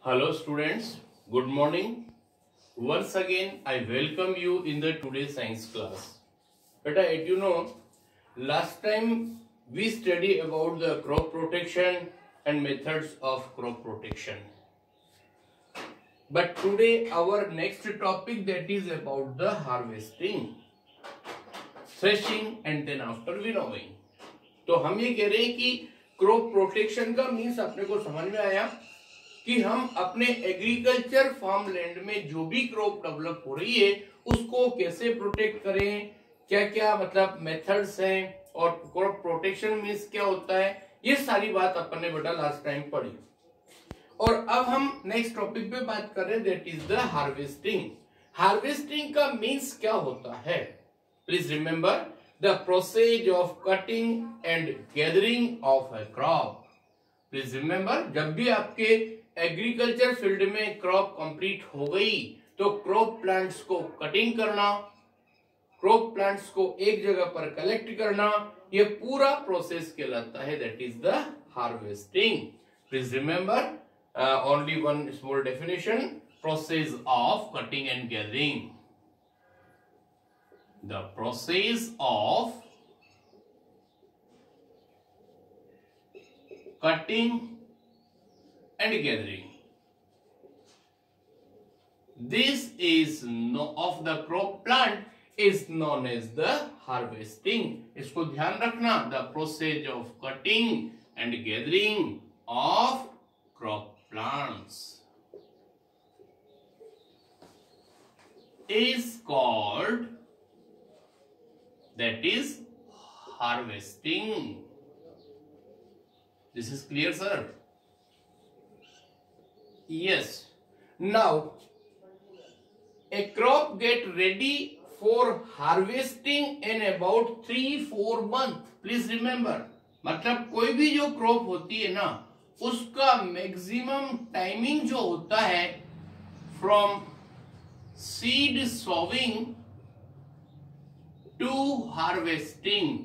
Hello students, good morning. Once again I welcome you in the today's science class. Beta, last time we study about the crop protection and methods of crop protection. But today our next topic that is about the harvesting, threshing and then after winnowing. तो हम ये कह रहे हैं कि crop protection का means अपने को समझ में आया कि हम अपने एग्रीकल्चर फार्म लैंड में जो भी क्रॉप डेवलप हो रही है उसको कैसे प्रोटेक्ट करें, क्या क्या मतलब मेथड्स हैं और क्रॉप प्रोटेक्शन मीन्स क्या होता है, ये सारी बात अपन ने बेटा लास्ट टाइम पढ़ी। और अब हम नेक्स्ट टॉपिक पे बात कर रहे हैं, that is the harvesting. Harvesting का मीन्स क्या होता है? Please remember the process of cutting and gathering of a crop. Please remember, जब भी आपके एग्रीकल्चर फील्ड में क्रॉप कंप्लीट हो गई तो क्रॉप प्लांट्स को कटिंग करना, क्रॉप प्लांट्स को एक जगह पर कलेक्ट करना, ये पूरा प्रोसेस कहलाता है, that is the harvesting. Please remember only one small definition, process of cutting and gathering. The process of cutting and gathering, this is of the crop plant is known as the harvesting। इसको ध्यान रखना, the process of cutting and gathering of crop plants is called, that is harvesting। This is clear, sir? Yes. Now, a crop get ready for harvesting in about 3-4 months. Please remember, मतलब कोई भी जो crop होती है ना, उसका maximum timing जो होता है from seed sowing to harvesting,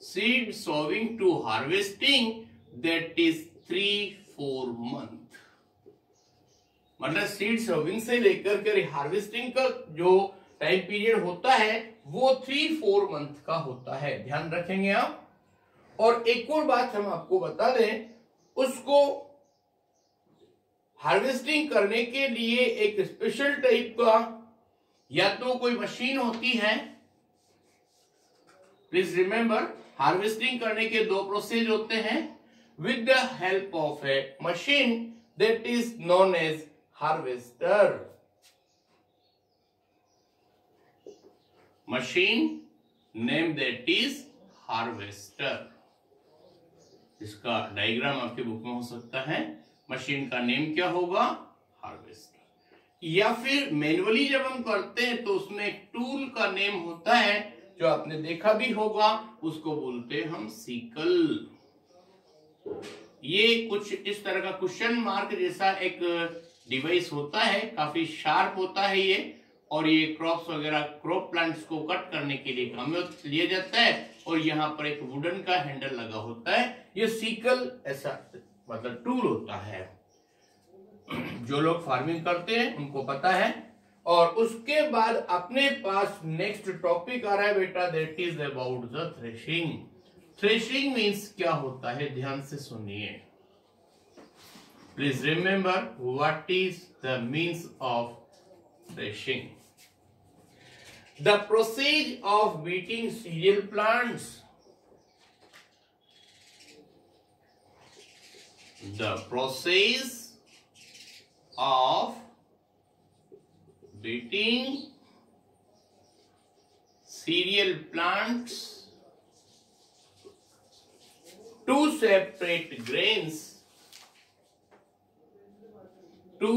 seed sowing to harvesting, that is 3-4 month। मतलब सीड सोविंग से लेकर के हार्वेस्टिंग का जो टाइम पीरियड होता है वो 3-4 मंथ का होता है, ध्यान रखेंगे आप। और एक और बात हम आपको बता दें, उसको हार्वेस्टिंग करने के लिए एक स्पेशल टाइप का या तो कोई मशीन होती है। प्लीज रिमेंबर, हार्वेस्टिंग करने के दो प्रोसेस होते हैं, with the help of a machine that is known as harvester. Machine name that is harvester. इसका डायग्राम आपके बुक में हो सकता है। मशीन का नेम क्या होगा? हार्वेस्टर। या फिर मैन्युअली जब हम करते हैं तो उसमें एक टूल का नेम होता है जो आपने देखा भी होगा, उसको बोलते हैं हम सीकल। ये कुछ इस तरह का क्वेश्चन मार्क जैसा एक डिवाइस होता है, काफी शार्प होता है ये, और ये क्रॉप्स वगैरह क्रॉप प्लांट्स को कट करने के लिए काम में लिया जाता है। और यहाँ पर एक वुडन का हैंडल लगा होता है। ये सीकल ऐसा मतलब टूल होता है, जो लोग फार्मिंग करते हैं उनको पता है। और उसके बाद अपने पास नेक्स्ट टॉपिक आ रहा है बेटा, that is about the threshing. Threshing means क्या होता है, ध्यान से सुनिए। Please remember what is the means of threshing. The process of beating serial plants, the process of beating cereal plants to separate grains, to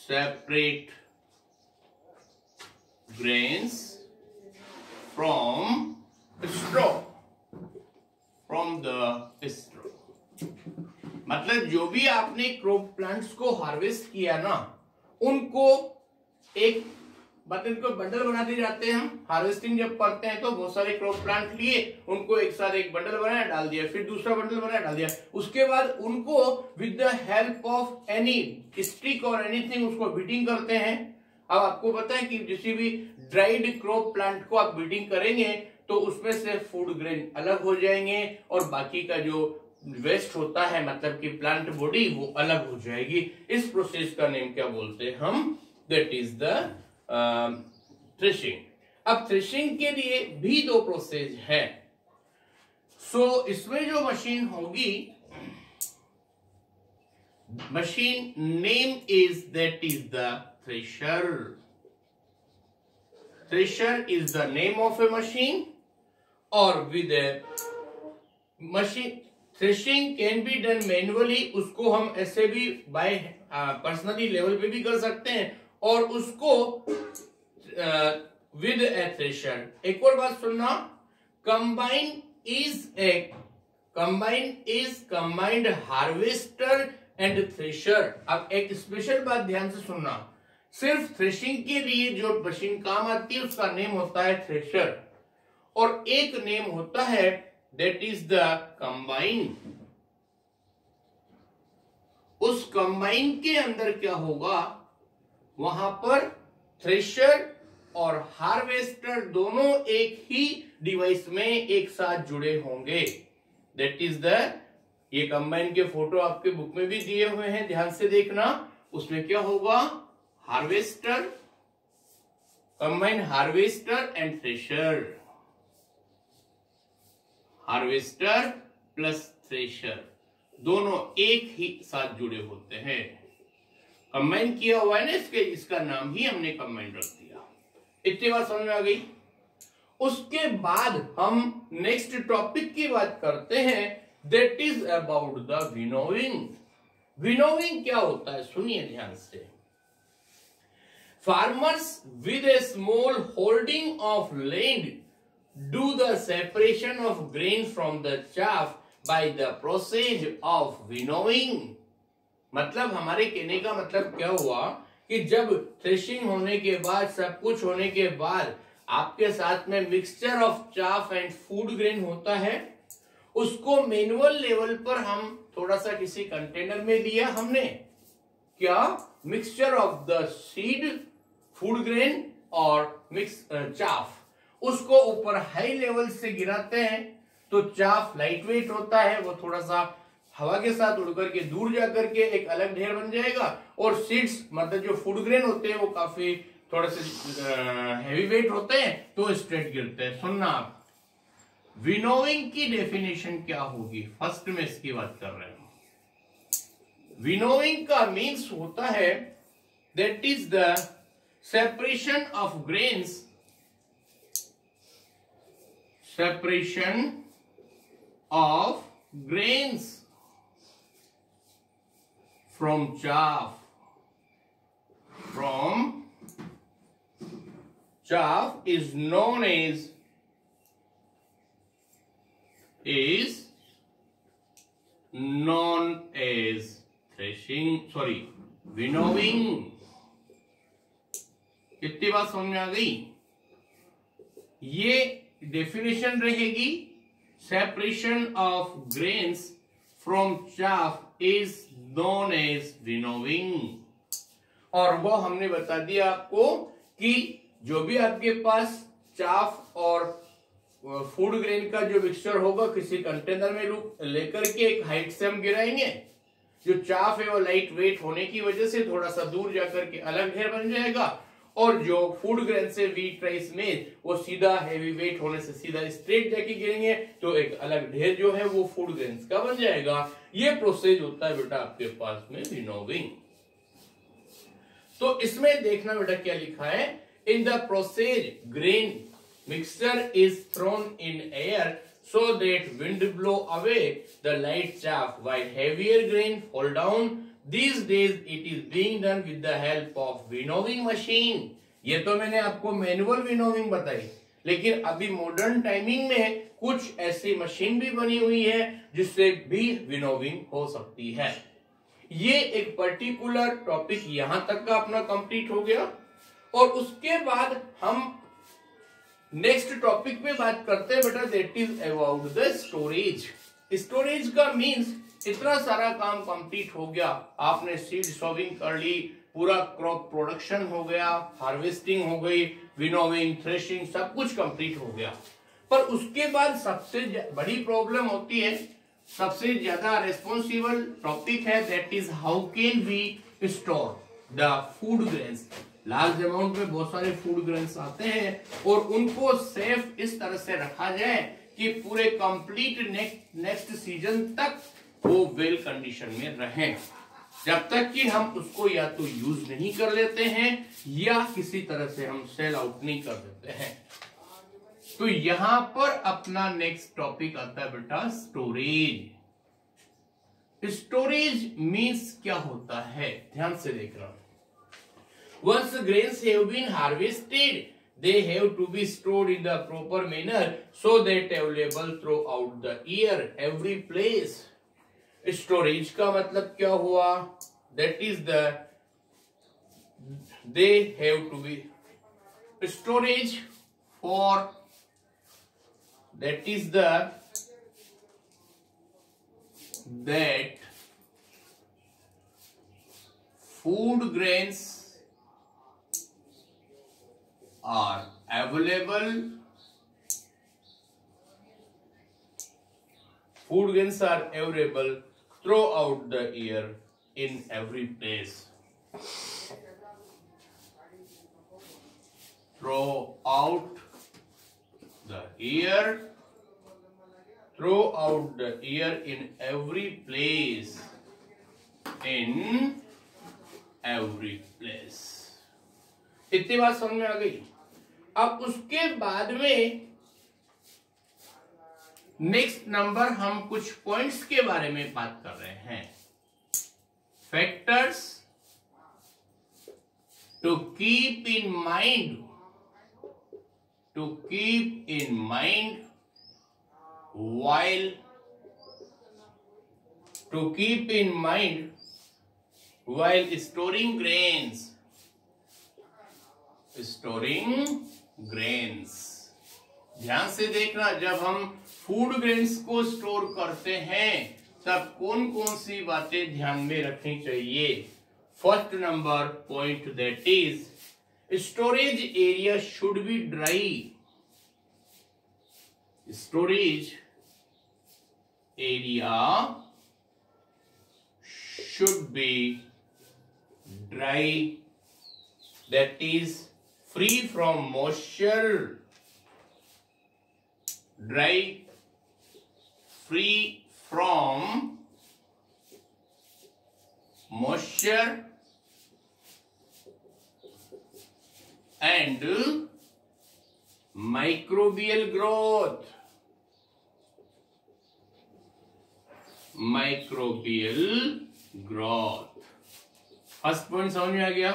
separate grains from straw, from the straw। मतलब जो भी आपने crop plants को harvest किया ना, उनको एक मतलब इनको बंडल बनाते जाते हैं। हम हार्वेस्टिंग जब करते हैं तो बहुत सारे क्रॉप प्लांट लिए, उनको एक साथ एक बंडल बनाया डाल दिया, फिर दूसरा बंडल बनाया डाल दिया, उसके बाद उनको with the help of any stick और एनीथिंग उसको बीटिंग करते हैं। अब आपको पता है कि किसी भी ड्राइड क्रॉप प्लांट को आप बीटिंग करेंगे तो उसमें से फूड ग्रेन अलग हो जाएंगे और बाकी का जो वेस्ट होता है मतलब कि प्लांट बॉडी वो अलग हो जाएगी। इस प्रोसेस का नेम क्या बोलते हैं हम? That is the threshing. अब थ्रेशिंग के लिए भी दो प्रोसेस है। सो इसमें जो मशीन होगी, machine name is that is the thresher. Thresher is the name of a machine और with a machine threshing can be done manually, उसको हम ऐसे भी बाय पर्सनली लेवल पे भी कर सकते हैं और उसको विद ए थ्रेशर। एक और बात सुनना, combine is combined harvester and thresher. अब एक स्पेशल बात ध्यान से सुनना, सिर्फ थ्रेशिंग के लिए जो मशीन काम आती है उसका नेम होता है थ्रेशर और एक नेम होता है दैट इज द कंबाइन। उस कंबाइन के अंदर क्या होगा, वहां पर थ्रेशर और हार्वेस्टर दोनों एक ही डिवाइस में एक साथ जुड़े होंगे। दैट इज द, ये कंबाइन के फोटो आपके बुक में भी दिए हुए हैं, ध्यान से देखना। उसमें क्या होगा, harvester, combine harvester and thresher, harvester plus thresher दोनों एक ही साथ जुड़े होते हैं। कंबाइन किया हुआ है ना, इसका नाम ही हमने कंबाइन रख दिया। इतनी बात समझ में आ गई। उसके बाद हम नेक्स्ट टॉपिक की बात करते हैं, that is about the winnowing. Winnowing क्या होता है, सुनिए ध्यान से। Farmers with A small holding of land do the separation of grain from the chaff by the process of winnowing। मतलब हमारे कहने का मतलब क्या हुआ कि जब थ्रेशिंग होने के बाद, सब कुछ होने के बाद आपके साथ में mixture of chaff and food grain होता है, उसको मैनुअल लेवल पर हम थोड़ा सा किसी कंटेनर में लिया हमने, क्या, mixture of the seed, food grain और मिक्स चाफ, उसको ऊपर हाई लेवल से गिराते हैं तो चाफ लाइट वेट होता है, वो थोड़ा सा हवा के साथ उड़ करके दूर जाकर के एक अलग ढेर बन जाएगा और सीड्स मतलब जो फूड ग्रेन होते हैं वो काफी थोड़े से हैवी वेट होते हैं तो स्ट्रेट गिरते हैं। सुनना आप, विनोविंग की डेफिनेशन क्या होगी, फर्स्ट में इसकी बात कर रहे हैं। विनोविंग का मीन्स होता है that is the separation of grains, separation of grains from chaff, is known as winnowing। कितनी बात समझ में आ गई? ये डेफिनेशन रहेगी, separation of grains from chaff is known as winnowing. और वो हमने बता दिया आपको कि जो भी आपके पास चाफ और फूड ग्रेन का जो मिक्सचर होगा किसी कंटेनर में लेकर के एक हाइट से हम गिराएंगे, जो चाफ है वो लाइट वेट होने की वजह से थोड़ा सा दूर जाकर के अलग ढेर बन जाएगा और जो फूड ग्रेन से व्हीट, राइस, मेज वो सीधा हैवी वेट होने से सीधा स्ट्रेट जाके गिरेंगे तो एक अलग ढेर जो है वो फूड ग्रेन्स का बन जाएगा। ये प्रोसेस होता है बेटा आपके पास में विनोविंग। तो इसमें देखना बेटा क्या लिखा है, in the process grain mixture is thrown in air so that wind blow away the light chaff while heavier grain fall down. These days it is being done with the help of winnowing machine। ये तो मैंने आपको manual winnowing बताई, लेकिन अभी modern timing में कुछ ऐसी मशीन भी बनी हुई है जिससे भी विनोविंग हो सकती है। ये एक पर्टिकुलर टॉपिक यहां तक का अपना कंप्लीट हो गया और उसके बाद हम नेक्स्ट टॉपिक पे बात करते हैं बेटा, that is about the storage. Storage का मीन्स इतना सारा काम कंप्लीट हो गया, आपने सीड सॉविंग कर ली, पूरा क्रॉप प्रोडक्शन हो गया, हार्वेस्टिंग हो गई, विनोविंग, थ्रेशिंग, सब कुछ कंप्लीट हो गया, पर उसके बाद सबसे बड़ी प्रॉब्लम होती है, सबसे ज्यादा रेस्पॉन्सिबल टॉपिक है, that is how can we store the food grains. Large amount में बहुत सारे फूड ग्रेन्स आते हैं और उनको सेफ इस तरह से रखा जाए कि पूरे कंप्लीट नेक्स्ट सीजन तक वो वेल कंडीशन में रहें, जब तक कि हम उसको या तो यूज नहीं कर लेते हैं या किसी तरह से हम सेल आउट नहीं कर देते हैं। तो यहां पर अपना नेक्स्ट टॉपिक आता है बेटा स्टोरेज। स्टोरेज मीन्स क्या होता है, ध्यान से देख रहा हूं। Once grains have been harvested, they have to be stored in the proper manner so that available throughout the year, every place. Storage का मतलब क्या हुआ? That is they have to be storage for, that is that food grains are available, food grains are available throughout the year in every place. Throughout the year, throughout the year in every place, in every place. इतनी बात समझ में आ गई। अब उसके बाद में next number हम कुछ पॉइंट्स के बारे में बात कर रहे हैं। Factors to keep in mind, to keep in mind while, to keep in mind while storing grains, storing grains। ध्यान से देखना, जब हम फूड ग्रेन्स को स्टोर करते हैं तब कौन कौन सी बातें ध्यान में रखनी चाहिए। First number point, that is storage area should be dry. Storage area should be dry, that is free from moisture, dry, free from moisture and microbial growth, microbial growth. First point समझ में आ गया,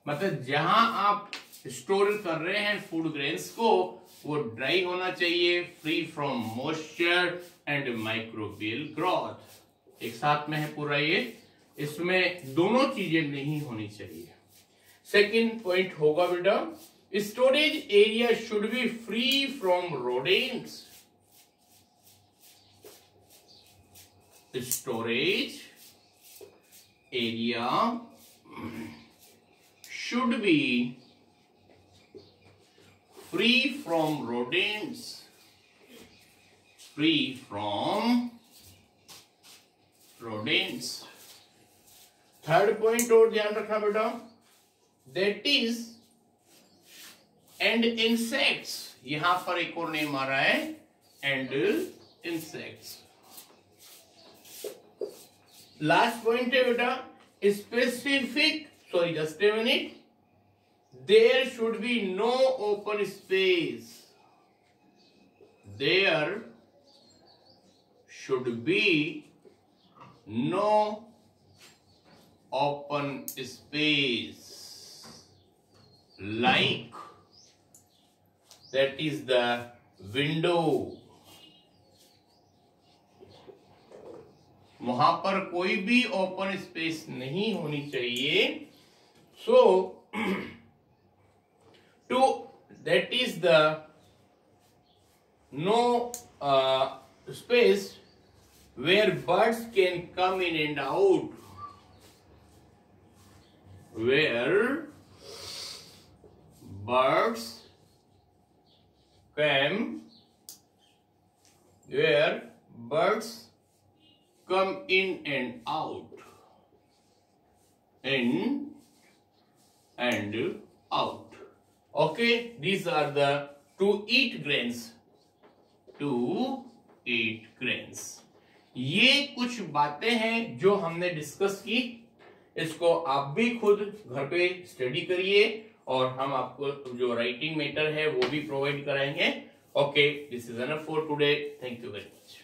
मतलब जहां आप store कर रहे हैं food grains को वो ड्राई होना चाहिए, free from moisture and microbial growth. एक साथ में है पूरा ये, इसमें दोनों चीजें नहीं होनी चाहिए। सेकंड पॉइंट होगा बेटा, storage area should be free from rodents. Storage area should be free from rodents, free from rodents। Third point और ध्यान रखना बेटा, that is and insects। यहां पर एक और नेम आ रहा है, and insects। लास्ट पॉइंट है बेटा, specific, sorry just a minute, there should be no open space, there should be no open space, like that is the window. वहां पर कोई भी ओपन स्पेस नहीं होनी चाहिए। सो that is the no space where birds can come in and out, where birds come in and out, in and out. Okay, these are the to eat grains. ये कुछ बातें हैं जो हमने डिस्कस की। इसको आप भी खुद घर पे स्टडी करिए और हम आपको जो राइटिंग मैटर है वो भी प्रोवाइड कराएंगे। Okay, this is enough for today. Thank you very much.